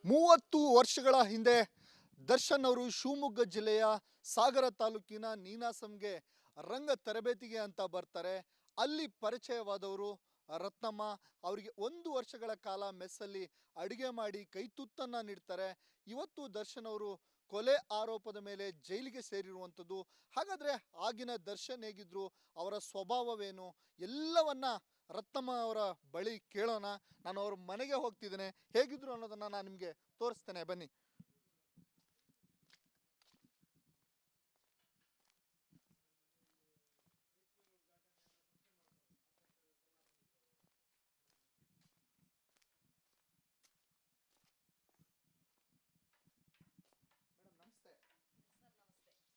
30 ವರ್ಷಗಳ ಹಿಂದೆ ದರ್ಶನ್ ಅವರು ಶಿವಮೊಗ್ಗ ಜಿಲ್ಲೆಯ ಸಾಗರ ತಾಲೂಕಿನ ನೀನಾಸಂಗೆ ರಂಗ ತರಬೇತಿಗೆ ಅಂತ ಬರ್ತಾರೆ. ಅಲ್ಲಿ ಪರಿಚಯವಾದವರು ರತ್ನಮ್ಮ. ಅವರಿಗೆ 1 ವರ್ಷಗಳ ಕಾಲ ಮೆಸ್ಸಲ್ಲಿ ಅಡುಗೆ ಮಾಡಿ ಕೈತುತ್ತನ್ನ ನೀಡ್ತಾರೆ. ಇವತ್ತು ದರ್ಶನ್ ಅವರು ಕೊಲೆ ಆರೋಪದ ಮೇಲೆ ಜೈಲಿಗೆ ಸೇರಿರುವಂಥದ್ದು. ಹಾಗಾದ್ರೆ ಆಗಿನ ದರ್ಶನ್ ಹೇಗಿದ್ರು, ಅವರ ಸ್ವಭಾವವೇನು, ಎಲ್ಲವನ್ನ ರತ್ನಮ್ಮ ಅವರ ಬಳಿ ಕೇಳೋಣ. ನಾನು ಅವ್ರ ಮನೆಗೆ ಹೋಗ್ತಿದ್ದೇನೆ, ಹೇಗಿದ್ರು ಅನ್ನೋದನ್ನ ನಾನು ನಿಮಗೆ ತೋರಿಸ್ತೇನೆ, ಬನ್ನಿ. ಮೇಡಮ್ ನಮಸ್ತೆ. ರಿಪಬ್ಲಿಕ್ಕಿಂದ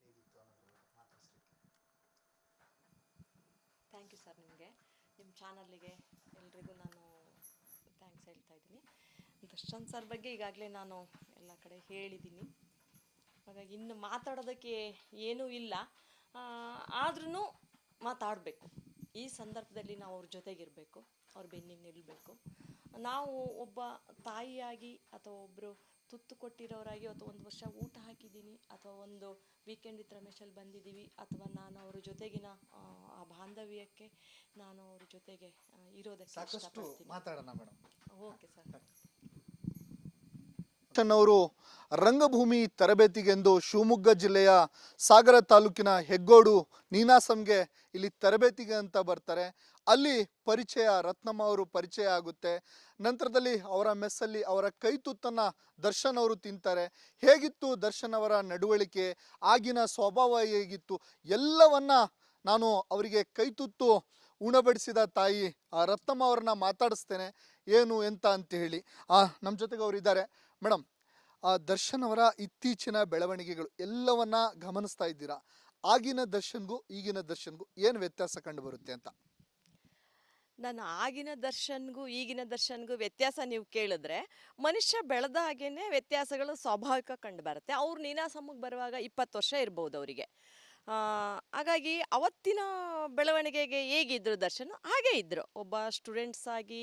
ಬಂದಿದ್ದೀವಿ. ಈ ಒಂದು ದರ್ಶನ್ ಮತ್ತೆ ನಿಮ್ಮ ಅವಿನಾಭಾವ ಸಂಬಂಧ ಹೇಗಿತ್ತು ಅನ್ನೋದ್ರ ಬಗ್ಗೆ ಮಾತಾಡಿಸ್ಲಿಕ್ಕೆ. Thank you sir. ನಿಮಗೆ ನಿಮ್ಮ ಚಾನಲ್ಲಿಗೆ ಎಲ್ರಿಗೂ ನಾನು ಥ್ಯಾಂಕ್ಸ್ ಹೇಳ್ತಾ ಇದ್ದೀನಿ. ದರ್ಶನ್ ಸರ್ ಬಗ್ಗೆ ಈಗಾಗಲೇ ನಾನು ಎಲ್ಲ ಕಡೆ ಹೇಳಿದ್ದೀನಿ, ಹಾಗಾಗಿ ಇನ್ನು ಮಾತಾಡೋದಕ್ಕೆ ಏನೂ ಇಲ್ಲ. ಆದ್ರೂ ಮಾತಾಡಬೇಕು. ಈ ಸಂದರ್ಭದಲ್ಲಿ ನಾವು ಅವ್ರ ಜೊತೆಗಿರಬೇಕು, ಅವ್ರ ಬೆನ್ನಿಗೆ ನಿಲ್ಲಬೇಕು. ನಾವು ಒಬ್ಬ ತಾಯಿಯಾಗಿ ಅಥವಾ ಒಬ್ಬರು ತುತ್ತು ಕೊಟ್ಟಿರೋರಾಗಿ ಅಥವಾ 1 ವರ್ಷ ಊಟ ಹಾಕಿದ್ದೀನಿ ಅಥವಾ ಒಂದು ವೀಕೆಂಡ್ ವಿತ್ ರಮೇಶಲ್ಲಿ ಬಂದಿದ್ದೀವಿ ಅಥವಾ ನಾನು ಅವ್ರ ಜೊತೆಗಿನ ಆ ಬಾಂಧವ್ಯಕ್ಕೆ ನಾನು ಅವ್ರ ಜೊತೆಗೆ ಇರೋದಕ್ಕೆ ಸಾಕಷ್ಟು ಮಾತಾಡೋಣ ಮೇಡಮ್. Okay sir. ದರ್ಶನ್ ಅವರು ರಂಗಭೂಮಿ ತರಬೇತಿಗೆಂದು ಶಿವಮೊಗ್ಗ ಜಿಲ್ಲೆಯ ಸಾಗರ ತಾಲೂಕಿನ ಹೆಗ್ಗೋಡು ನೀನಾಸಂಗೆ ಇಲ್ಲಿ ತರಬೇತಿಗೆ ಅಂತ ಬರ್ತಾರೆ. ಅಲ್ಲಿ ಪರಿಚಯ, ರತ್ನಮ್ಮ ಅವರು ಪರಿಚಯ ಆಗುತ್ತೆ. ನಂತರದಲ್ಲಿ ಅವರ ಮೆಸ್ಸಲ್ಲಿ ಅವರ ಕೈ ತುತ್ತನ್ನ ದರ್ಶನ್ ಅವರು ತಿಂತಾರೆ. ಹೇಗಿತ್ತು ದರ್ಶನ್ ಅವರ ನಡವಳಿಕೆ, ಆಗಿನ ಸ್ವಭಾವ ಹೇಗಿತ್ತು, ಎಲ್ಲವನ್ನ ನಾನು ಅವರಿಗೆ ಕೈ ತುತ್ತು ಉಣಬಡಿಸಿದ ತಾಯಿ ರತ್ನಮ್ಮ ಅವ್ರನ್ನ ಮಾತಾಡಿಸ್ತೇನೆ, ಏನು ಎಂತ ಅಂತ ಹೇಳಿ. ನಮ್ಮ ಜೊತೆಗೆ ಅವರು ಇದ್ದಾರೆ. ಮೇಡಮ್, ದರ್ಶನ್ ಅವರ ಇತ್ತೀಚಿನ ಬೆಳವಣಿಗೆಗಳು ಎಲ್ಲವನ್ನ ಗಮನಿಸ್ತಾ ಇದ್ದೀರಾ. ಆಗಿನ ದರ್ಶನ್ಗೂ ಈಗಿನ ದರ್ಶನ್ಗೂ ಏನು ವ್ಯತ್ಯಾಸ ಕಂಡು ಬರುತ್ತೆ ಅಂತ? ನಾನು ಆಗಿನ ದರ್ಶನ್ಗೂ ಈಗಿನ ದರ್ಶನ್ಗೂ ವ್ಯತ್ಯಾಸ ನೀವು ಕೇಳಿದ್ರೆ, ಮನುಷ್ಯ ಬೆಳೆದ ಹಾಗೇನೆ ವ್ಯತ್ಯಾಸಗಳು ಸ್ವಾಭಾವಿಕ ಕಂಡು ಬರುತ್ತೆ. ಅವ್ರು ನೀನಾಸಮ್ಮಗೆ ಬರುವಾಗ 20 ವರ್ಷ ಇರ್ಬೋದು ಅವರಿಗೆ. ಹಾಗಾಗಿ ಅವತ್ತಿನ ಬೆಳವಣಿಗೆಗೆ ಹೇಗಿದ್ರು ದರ್ಶನ್ ಹಾಗೇ ಇದ್ದರು. ಒಬ್ಬ ಸ್ಟೂಡೆಂಟ್ಸ್ ಆಗಿ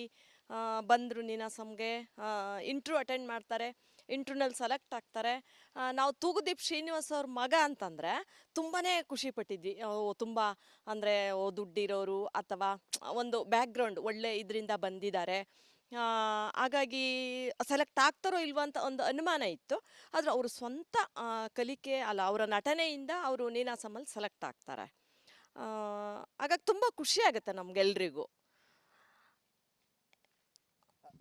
ಬಂದರು ನೀನಾಸಮ್ಗೆ, ಇಂಟ್ರ್ಯೂ ಅಟೆಂಡ್ ಮಾಡ್ತಾರೆ, ಇಂಟ್ರ್ಯೂನಲ್ಲಿ ಸೆಲೆಕ್ಟ್ ಆಗ್ತಾರೆ. ನಾವು ತೂಗುದೀಪ್ ಶ್ರೀನಿವಾಸ್ ಅವ್ರ ಮಗ ಅಂತಂದರೆ ತುಂಬಾ ಖುಷಿ ಪಟ್ಟಿದ್ವಿ. ತುಂಬ ಅಂದರೆ ದುಡ್ಡಿರೋರು ಅಥವಾ ಒಂದು ಬ್ಯಾಕ್ಗ್ರೌಂಡ್ ಒಳ್ಳೆ ಇದರಿಂದ ಬಂದಿದ್ದಾರೆ, ಹಾಗಾಗಿ ಸೆಲೆಕ್ಟ್ ಆಗ್ತಾರೋ ಇಲ್ವೋ ಅಂತ ಒಂದು ಅನುಮಾನ ಇತ್ತು. ಆದರೆ ಅವರು ಸ್ವಂತ ಕಲಿಕೆ ಅಲ್ಲ, ಅವರ ನಟನೆಯಿಂದ ಅವರು ನೀನಾಸಮಲ್ಲಿ ಸೆಲೆಕ್ಟ್ ಆಗ್ತಾರೆ. ಹಾಗಾಗಿ ತುಂಬ ಖುಷಿ ಆಗುತ್ತೆ ನಮಗೆಲ್ರಿಗೂ.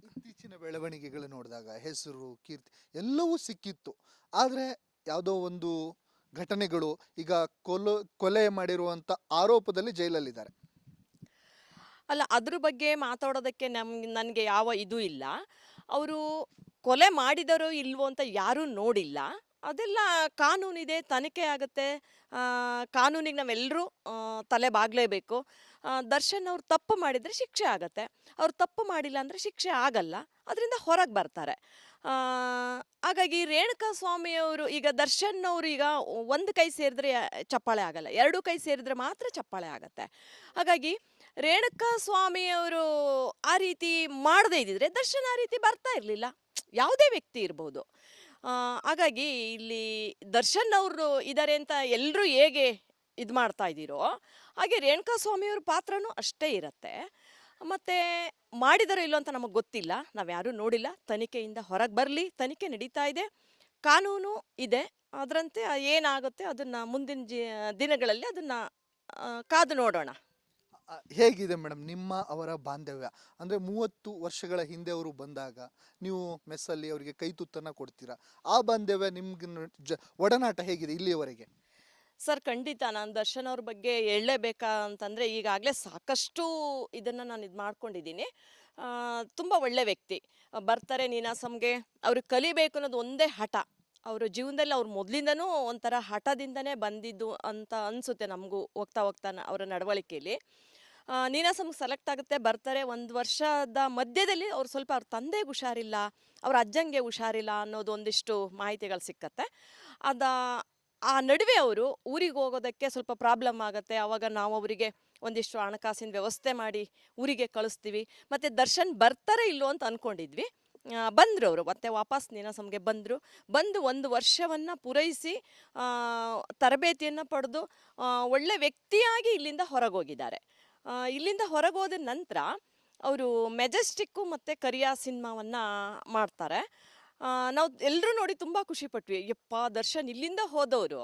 ಇತ್ತೀಚಿನ ಬೆಳವಣಿಗೆಗಳು ನೋಡಿದಾಗ ಹೆಸರು, ಕೀರ್ತಿ ಎಲ್ಲವೂ ಸಿಕ್ಕಿತ್ತು. ಆದರೆ ಯಾವುದೋ ಒಂದು ಘಟನೆಗಳು, ಈಗ ಕೊಲೆ ಮಾಡಿರುವಂಥ ಆರೋಪದಲ್ಲಿ ಜೈಲಲ್ಲಿದ್ದಾರೆ. ಅಲ್ಲ, ಅದ್ರ ಬಗ್ಗೆ ಮಾತಾಡೋದಕ್ಕೆ ನನಗೆ ಯಾವ ಇದು ಇಲ್ಲ. ಅವರು ಕೊಲೆ ಮಾಡಿದರೋ ಇಲ್ವೋ ಅಂತ ಯಾರೂ ನೋಡಿಲ್ಲ. ಅದೆಲ್ಲ ಕಾನೂನಿದೆ, ತನಿಖೆ ಆಗುತ್ತೆ. ಕಾನೂನಿಗೆ ನಾವೆಲ್ಲರೂ ತಲೆ ಬಾಗಲೇಬೇಕು. ದರ್ಶನ್ ಅವ್ರು ತಪ್ಪು ಮಾಡಿದರೆ ಶಿಕ್ಷೆ ಆಗತ್ತೆ, ಅವ್ರು ತಪ್ಪು ಮಾಡಿಲ್ಲ ಅಂದರೆ ಶಿಕ್ಷೆ ಆಗಲ್ಲ, ಅದರಿಂದ ಹೊರಗೆ ಬರ್ತಾರೆ. ಹಾಗಾಗಿ ರೇಣುಕಾ ಸ್ವಾಮಿಯವರು, ಈಗ ದರ್ಶನ್ ಅವರು ಈಗ ಒಂದು ಕೈ ಸೇರಿದ್ರೆ ಚಪ್ಪಾಳೆ ಆಗಲ್ಲ, 2 ಕೈ ಸೇರಿದ್ರೆ ಮಾತ್ರ ಚಪ್ಪಾಳೆ ಆಗತ್ತೆ. ಹಾಗಾಗಿ ರೇಣುಕಾ ಸ್ವಾಮಿಯವರು ಆ ರೀತಿ ಮಾಡದೇ ಇದ್ದಿದ್ರೆ ದರ್ಶನ್ ಆ ರೀತಿ ಬರ್ತಾ ಇರಲಿಲ್ಲ, ಯಾವುದೇ ವ್ಯಕ್ತಿ ಇರ್ಬೋದು. ಹಾಗಾಗಿ ಇಲ್ಲಿ ದರ್ಶನ್ ಅವರು ಇದ್ದಾರೆ ಅಂತ ಎಲ್ಲರೂ ಹೇಗೆ ಇದು ಮಾಡ್ತಾ ಇದ್ದೀರೋ ಹಾಗೆ ರೇಣುಕಾ ಸ್ವಾಮಿಯವ್ರ ಪಾತ್ರನೂ ಅಷ್ಟೇ ಇರುತ್ತೆ. ಮತ್ತು ಮಾಡಿದಾರೋ ಇಲ್ಲೋ ಅಂತ ನಮಗೆ ಗೊತ್ತಿಲ್ಲ, ನಾವು ಯಾರೂ ನೋಡಿಲ್ಲ. ತನಿಖೆಯಿಂದ ಹೊರಗೆ ಬರಲಿ, ತನಿಖೆ ನಡೀತಾ ಇದೆ, ಕಾನೂನು ಇದೆ, ಅದರಂತೆ ಏನಾಗುತ್ತೆ ಅದನ್ನು ಮುಂದಿನ ದಿನಗಳಲ್ಲಿ ಅದನ್ನು ಕಾದು ನೋಡೋಣ. ಹೇಗಿದೆ ಮೇಡಮ್ ನಿಮ್ಮ ಅವರ ಬಾಂಧವ್ಯ? ಅಂದರೆ 30 ವರ್ಷಗಳ ಹಿಂದೆ ಅವರು ಬಂದಾಗ ನೀವು ಮೆಸ್ಸಲ್ಲಿ ಅವರಿಗೆ ಕೈ ತುತ್ತನ್ನು ಕೊಡ್ತೀರಾ. ಆ ಬಾಂಧವ್ಯ ನಿಮ್ಗೆ ಒಡನಾಟ ಹೇಗಿದೆ ಇಲ್ಲಿಯವರೆಗೆ? ಸರ್, ಖಂಡಿತ ನಾನು ದರ್ಶನ್ ಅವ್ರ ಬಗ್ಗೆ ಹೇಳಲೇಬೇಕಾ ಅಂತಂದರೆ, ಈಗಾಗಲೇ ಸಾಕಷ್ಟು ಇದನ್ನು ನಾನು ಇದು ಮಾಡ್ಕೊಂಡಿದ್ದೀನಿ. ತುಂಬ ಒಳ್ಳೆ ವ್ಯಕ್ತಿ. ಬರ್ತಾರೆ ನೀನಾಸಮ್ಗೆ, ಅವ್ರಿಗೆ ಕಲಿಬೇಕು ಅನ್ನೋದು ಒಂದೇ ಹಠ. ಅವರ ಜೀವನದಲ್ಲಿ ಅವ್ರು ಮೊದಲಿಂದನೂ ಒಂಥರ ಹಠದಿಂದನೇ ಬಂದಿದ್ದು ಅಂತ ಅನಿಸುತ್ತೆ ನಮಗೂ ಹೋಗ್ತಾ ಹೋಗ್ತಾ ಅವರ ನಡವಳಿಕೆಯಲ್ಲಿ. ನೀನಾಸಮ್ಗೆ ಸೆಲೆಕ್ಟ್ ಆಗುತ್ತೆ, ಬರ್ತಾರೆ. 1 ವರ್ಷದ ಮಧ್ಯದಲ್ಲಿ ಅವ್ರು ಸ್ವಲ್ಪ ಅವ್ರ ತಂದೆಗೆ ಹುಷಾರಿಲ್ಲ, ಅವ್ರ ಅಜ್ಜಂಗೆ ಹುಷಾರಿಲ್ಲ ಅನ್ನೋದು ಒಂದಿಷ್ಟು ಮಾಹಿತಿಗಳು ಸಿಕ್ಕತ್ತೆ. ಆ ನಡುವೆ ಅವರು ಊರಿಗೆ ಹೋಗೋದಕ್ಕೆ ಸ್ವಲ್ಪ ಪ್ರಾಬ್ಲಮ್ ಆಗುತ್ತೆ. ಆವಾಗ ನಾವು ಅವರಿಗೆ ಒಂದಿಷ್ಟು ಹಣಕಾಸಿನ ವ್ಯವಸ್ಥೆ ಮಾಡಿ ಊರಿಗೆ ಕಳಿಸ್ತೀವಿ. ಮತ್ತು ದರ್ಶನ್ ಬರ್ತಾರೆ ಇಲ್ಲೋ ಅಂತ ಅಂದ್ಕೊಂಡಿದ್ವಿ. ಬಂದರು ಅವರು, ಮತ್ತೆ ವಾಪಸ್ ನೀನಾಸಂಗೆ ಬಂದರು. ಬಂದು 1 ವರ್ಷವನ್ನು ಪೂರೈಸಿ ತರಬೇತಿಯನ್ನು ಪಡೆದು ಒಳ್ಳೆ ವ್ಯಕ್ತಿಯಾಗಿ ಇಲ್ಲಿಂದ ಹೊರಗೋಗಿದ್ದಾರೆ. ಇಲ್ಲಿಂದ ಹೊರಗೋದ ನಂತರ ಅವರು ಮೆಜೆಸ್ಟಿಕ್ಕು ಮತ್ತು ಕರಿಯಾ ಸಿನಿಮಾವನ್ನು ಮಾಡ್ತಾರೆ. ನಾವು ಎಲ್ಲರೂ ನೋಡಿ ತುಂಬ ಖುಷಿಪಟ್ವಿ. ಯಪ್ಪ, ದರ್ಶನ್ ಇಲ್ಲಿಂದ ಹೋದವರು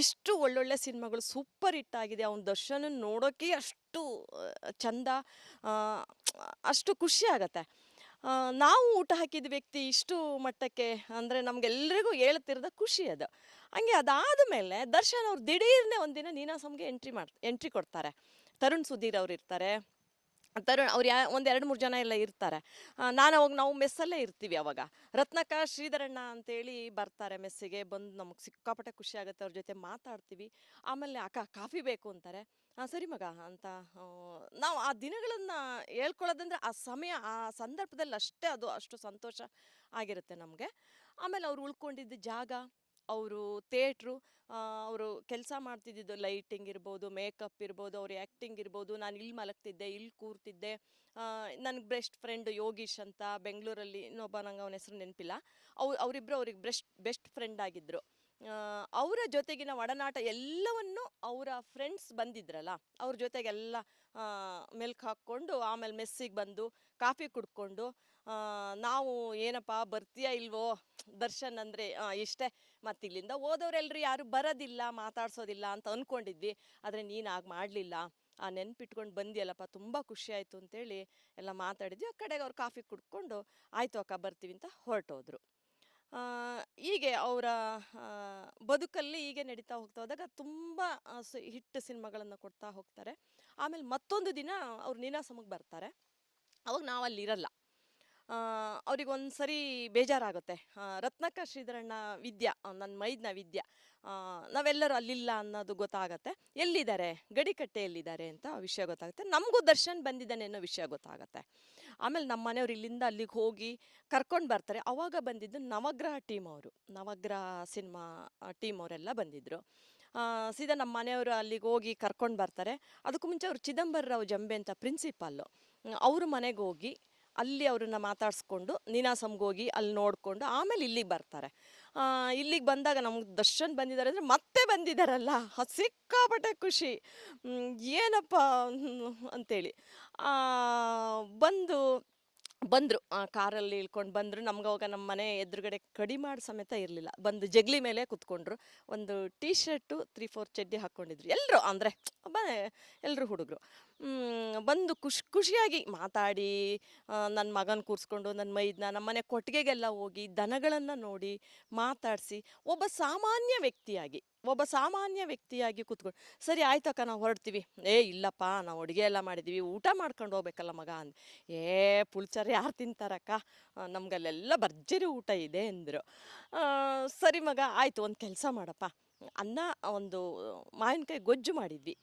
ಇಷ್ಟು ಒಳ್ಳೊಳ್ಳೆ ಸಿನಿಮಾಗಳು ಸೂಪರ್ ಹಿಟ್ ಆಗಿದೆ, ಅವ್ನ ದರ್ಶನ ನೋಡೋಕ್ಕೆ ಅಷ್ಟು ಚಂದ, ಅಷ್ಟು ಖುಷಿ ಆಗತ್ತೆ. ನಾವು ಊಟ ಹಾಕಿದ ವ್ಯಕ್ತಿ ಇಷ್ಟು ಮಟ್ಟಕ್ಕೆ ಅಂದರೆ ನಮಗೆಲ್ಲರಿಗೂ ಹೇಳ್ತಿರೋದ ಖುಷಿ ಅದು. ಹಂಗೆ ಅದಾದ ಮೇಲೆ ದರ್ಶನ್ ಅವ್ರು ದಿಢೀರ್ನೆ ಒಂದಿನ ನೀನಾಸಂಗೆ ಎಂಟ್ರಿ ಕೊಡ್ತಾರೆ. ತರುಣ್ ಸುಧೀರ್ ಅವ್ರು ಇರ್ತಾರೆ. ತರುಣ್ ಅವ್ರು ಒಂದು 2-3 ಜನ ಎಲ್ಲ ಇರ್ತಾರೆ. ನಾವು ಮೆಸ್ಸಲ್ಲೇ ಇರ್ತೀವಿ. ಅವಾಗ ರತ್ನಕ್ಕ ಶ್ರೀಧರಣ್ಣ ಅಂತೇಳಿ ಬರ್ತಾರೆ ಮೆಸ್ಸಿಗೆ. ಬಂದು ನಮಗೆ ಸಿಕ್ಕಾಪಟ್ಟೆ ಖುಷಿ ಆಗುತ್ತೆ, ಅವ್ರ ಜೊತೆ ಮಾತಾಡ್ತೀವಿ. ಆಮೇಲೆ ಅಕ್ಕ ಕಾಫಿ ಬೇಕು ಅಂತಾರೆ. ಸರಿ ಮಗ ಅಂತ ನಾವು ಆ ದಿನಗಳನ್ನು ಹೇಳ್ಕೊಳ್ಳೋದಂದ್ರೆ ಆ ಸಮಯ ಆ ಸಂದರ್ಭದಲ್ಲಿ ಅಷ್ಟೇ, ಅದು ಅಷ್ಟು ಸಂತೋಷ ಆಗಿರುತ್ತೆ ನಮಗೆ. ಆಮೇಲೆ ಅವ್ರು ಉಳ್ಕೊಂಡಿದ್ದ ಜಾಗ, ಅವರು ಥಿಯೇಟ್ರು, ಅವರು ಕೆಲಸ ಮಾಡ್ತಿದ್ದಿದ್ದು ಲೈಟಿಂಗ್ ಇರ್ಬೋದು, ಮೇಕಪ್ ಇರ್ಬೋದು, ಅವ್ರ ಆ್ಯಕ್ಟಿಂಗ್ ಇರ್ಬೋದು. ನಾನು ಇಲ್ಲಿ ಮಲಗ್ತಿದ್ದೆ, ಇಲ್ಲಿ ಕೂರ್ತಿದ್ದೆ. ನನಗೆ ಬೆಸ್ಟ್ ಫ್ರೆಂಡ್ ಯೋಗೀಶ್ ಅಂತ ಬೆಂಗಳೂರಲ್ಲಿ ಇನ್ನೊಬ್ಬ, ನಂಗೆ ಅವನ ಹೆಸರು ನೆನಪಿಲ್ಲ. ಅವರಿಬ್ಬರು ಅವ್ರಿಗೆ ಬೆಸ್ಟ್ ಫ್ರೆಂಡ್ ಆಗಿದ್ದರು. ಅವರ ಜೊತೆಗಿನ ಒಡನಾಟ ಎಲ್ಲವನ್ನು ಅವರ ಫ್ರೆಂಡ್ಸ್ ಬಂದಿದ್ರಲ್ಲ ಅವ್ರ ಜೊತೆಗೆಲ್ಲ ಮೆಲ್ಕು ಹಾಕ್ಕೊಂಡು ಆಮೇಲೆ ಮೆಸ್ಸಿಗೆ ಬಂದು ಕಾಫಿ ಕುಡ್ಕೊಂಡು ನಾವು ಏನಪ್ಪ ಬರ್ತೀಯಾ ಇಲ್ವೋ ದರ್ಶನ್ ಅಂದರೆ ಇಷ್ಟೇ, ಮತ್ತು ಇಲ್ಲಿಂದ ಹೋದವ್ರೆಲ್ಲರೂ ಯಾರು ಬರೋದಿಲ್ಲ, ಮಾತಾಡ್ಸೋದಿಲ್ಲ ಅಂತ ಅಂದ್ಕೊಂಡಿದ್ವಿ. ಆದರೆ ನೀನು ಆಗ ಮಾಡಲಿಲ್ಲ, ಆ ನೆನ್ಪಿಟ್ಕೊಂಡು ಬಂದಿಯಲ್ಲಪ್ಪ, ತುಂಬ ಖುಷಿ ಆಯಿತು ಅಂತೇಳಿ ಎಲ್ಲ ಮಾತಾಡಿದ್ವಿ. ಆ ಕಡೆಗೆ ಅವ್ರು ಕಾಫಿ ಕುಡ್ಕೊಂಡು ಆಯಿತು ಅಕ್ಕ ಬರ್ತೀವಿ ಅಂತ ಹೊರಟೋದ್ರು. ಹೀಗೆ ಅವರ ಬದುಕಲ್ಲಿ ಹೀಗೆ ನಡೀತಾ ಹೋದಾಗ ತುಂಬ ಹಿಟ್ ಸಿನಿಮಾಗಳನ್ನು ಕೊಡ್ತಾ ಹೋಗ್ತಾರೆ. ಆಮೇಲೆ ಮತ್ತೊಂದು ದಿನ ಅವ್ರು ನೀನಾಸಂಗೆ ಬರ್ತಾರೆ. ಅವಾಗ ನಾವು ಅಲ್ಲಿರಲ್ಲ. ಅವ್ರಿಗೊಂದು ಸರಿ ಬೇಜಾರಾಗುತ್ತೆ. ರತ್ನಕ್ಕ ಶ್ರೀಧರಣ್ಣ ವಿದ್ಯಾ, ನನ್ನ ಮೈದ್ನ ವಿದ್ಯಾ, ನಾವೆಲ್ಲರೂ ಅಲ್ಲಿಲ್ಲ ಅನ್ನೋದು ಗೊತ್ತಾಗತ್ತೆ. ಎಲ್ಲಿದ್ದಾರೆ, ಗಡಿಕಟ್ಟೆಯಲ್ಲಿದ್ದಾರೆ ಅಂತ ವಿಷಯ ಗೊತ್ತಾಗುತ್ತೆ. ನಮಗೂ ದರ್ಶನ್ ಬಂದಿದ್ದಾನೆ ಅನ್ನೋ ವಿಷಯ ಗೊತ್ತಾಗತ್ತೆ. ಆಮೇಲೆ ನಮ್ಮ ಮನೆಯವ್ರು ಇಲ್ಲಿಂದ ಅಲ್ಲಿಗೆ ಹೋಗಿ ಕರ್ಕೊಂಡು ಬರ್ತಾರೆ. ಅವಾಗ ಬಂದಿದ್ದು ನವಗ್ರಹ ಟೀಮ್ ಅವರು, ನವಗ್ರಹ ಸಿನಿಮಾ ಟೀಮ್ ಅವರೆಲ್ಲ ಬಂದಿದ್ದರು. ಸೀದಾ ನಮ್ಮ ಮನೆಯವರು ಅಲ್ಲಿಗೆ ಹೋಗಿ ಕರ್ಕೊಂಡು ಬರ್ತಾರೆ. ಅದಕ್ಕೂ ಮುಂಚೆ ಅವರು ಚಿದಂಬರರಾವ್ ಜಂಬೆ ಅಂತ ಪ್ರಿನ್ಸಿಪಾಲು, ಅವ್ರ ಮನೆಗೆ ಹೋಗಿ ಅಲ್ಲಿ ಅವ್ರನ್ನ ಮಾತಾಡಿಸ್ಕೊಂಡು ನೀನಾಸಂಗೆ ಹೋಗಿ ಅಲ್ಲಿ ನೋಡಿಕೊಂಡು ಆಮೇಲೆ ಇಲ್ಲಿಗೆ ಬರ್ತಾರೆ. ಇಲ್ಲಿಗೆ ಬಂದಾಗ ನಮ್ಗೆ ದರ್ಶನ್ ಬಂದಿದ್ದಾರೆ ಅಂದರೆ ಮತ್ತೆ ಬಂದಿದ್ದಾರಲ್ಲ, ಸಿಕ್ಕಾಪಟ್ಟೆ ಖುಷಿ. ಏನಪ್ಪ ಅಂತೇಳಿ ಬಂದರು ಕಾರಲ್ಲಿ ಇಳ್ಕೊಂಡು ಬಂದರು. ನಮ್ಗೆ ಅವಾಗ ನಮ್ಮ ಮನೆ ಎದುರುಗಡೆ ಕಡಿಮಾಡು ಸಮೇತ ಇರಲಿಲ್ಲ. ಬಂದು ಜಗಲಿ ಮೇಲೆ ಕೂತ್ಕೊಂಡ್ರು. ಒಂದು ಟೀ ಶರ್ಟು 3-4 ಚಡ್ಡಿ ಹಾಕ್ಕೊಂಡಿದ್ರು ಎಲ್ಲರೂ, ಅಂದರೆ ಎಲ್ಲರೂ ಹುಡುಗರು. ಬಂದು ಖುಷಿಯಾಗಿ ಮಾತಾಡಿ ನನ್ನ ಮಗನ ಕೂರಿಸ್ಕೊಂಡು ನನ್ನ ಮೈದ್ನ ನಮ್ಮ ಮನೆ ಕೊಟ್ಟಿಗೆಗೆಲ್ಲ ಹೋಗಿ ದನಗಳನ್ನು ನೋಡಿ ಮಾತಾಡಿಸಿ ಒಬ್ಬ ಸಾಮಾನ್ಯ ವ್ಯಕ್ತಿಯಾಗಿ ಕೂತ್ಕೊಂಡು ಸರಿ ಆಯ್ತಕ್ಕ ನಾವು ಹೊರಡ್ತೀವಿ. ಇಲ್ಲಪ್ಪ ನಾವು ಅಡುಗೆ ಎಲ್ಲ ಮಾಡಿದ್ದೀವಿ, ಊಟ ಮಾಡ್ಕೊಂಡು ಹೋಗ್ಬೇಕಲ್ಲ ಮಗ ಅಂದು. ಪುಳ್ಚಾರು ಯಾರು ತಿಂತಾರಕ್ಕ, ನಮ್ಗಲ್ಲೆಲ್ಲ ಭರ್ಜರಿ ಊಟ ಇದೆ ಅಂದರು. ಸರಿ ಮಗ ಆಯಿತು, ಒಂದು ಕೆಲಸ ಮಾಡಪ್ಪ, ಅನ್ನ ಒಂದು ಮಾವಿನಕಾಯಿ ಗೊಜ್ಜು ಮಾಡಿದ್ವಿ,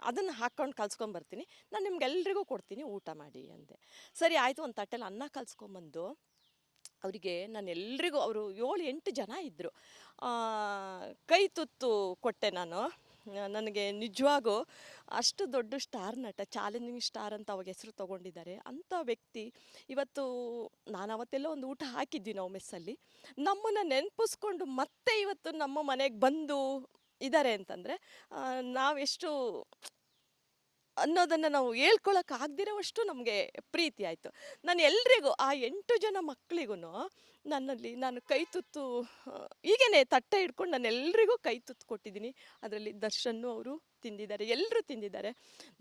ಅದನ್ನು ಹಾಕ್ಕೊಂಡು ಕಲ್ಸ್ಕೊಂಬರ್ತೀನಿ, ನಾನು ನಿಮ್ಗೆಲ್ರಿಗೂ ಕೊಡ್ತೀನಿ, ಊಟ ಮಾಡಿ ಅಂದೆ. ಸರಿ ಆಯಿತು, ಒಂದು ತಟ್ಟೆಲಿ ಅನ್ನ ಕಲ್ಸ್ಕೊಂಬಂದು ಅವರಿಗೆ ನಾನು ಎಲ್ರಿಗೂ, ಅವರು 7-8 ಜನ ಇದ್ದರು, ಕೈ ತುತ್ತು ಕೊಟ್ಟೆ ನಾನು. ನನಗೆ ನಿಜವಾಗೂ ಅಷ್ಟು ದೊಡ್ಡ ಸ್ಟಾರ್ ನಟ, ಚಾಲೆಂಜಿಂಗ್ ಸ್ಟಾರ್ ಅಂತ ಅವಾಗ ಹೆಸರು ತೊಗೊಂಡಿದ್ದಾರೆ ಅಂಥ ವ್ಯಕ್ತಿ. ಇವತ್ತು ನಾನು ಅವತ್ತೆಲ್ಲ ಒಂದು ಊಟ ಹಾಕಿದ್ವಿ ನಾವು ಮೆಸ್ಸಲ್ಲಿ, ನಮ್ಮನ್ನು ನೆನಪಿಸ್ಕೊಂಡು ಮತ್ತೆ ಇವತ್ತು ನಮ್ಮ ಮನೆಗೆ ಬಂದು ಇದ್ದಾರೆ ಅಂತಂದರೆ ನಾವೆಷ್ಟು ಅನ್ನೋದನ್ನು ನಾವು ಹೇಳ್ಕೊಳಕ್ಕೆ ಆಗದಿರೋವಷ್ಟು ನಮಗೆ ಪ್ರೀತಿ ಆಯಿತು. ನಾನು ಎಲ್ರಿಗೂ ಆ 8 ಜನ ಮಕ್ಕಳಿಗೂ ನಾನು ಕೈ ತುತ್ತು ಹೀಗೇ ತಟ್ಟೆ ಹಿಡ್ಕೊಂಡು ನಾನು ಎಲ್ರಿಗೂ ಕೈ ತುತ್ತು ಕೊಟ್ಟಿದ್ದೀನಿ. ಅದರಲ್ಲಿ ದರ್ಶನ್ನು ಅವರು ತಿಂದಿದ್ದಾರೆ, ಎಲ್ಲರೂ ತಿಂದಿದ್ದಾರೆ.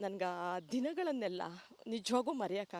ನನಗೆ ಆ ದಿನಗಳನ್ನೆಲ್ಲ ನಿಜವಾಗೂ ಮರೆಯೋಕ್ಕಾಗಲ್ಲ.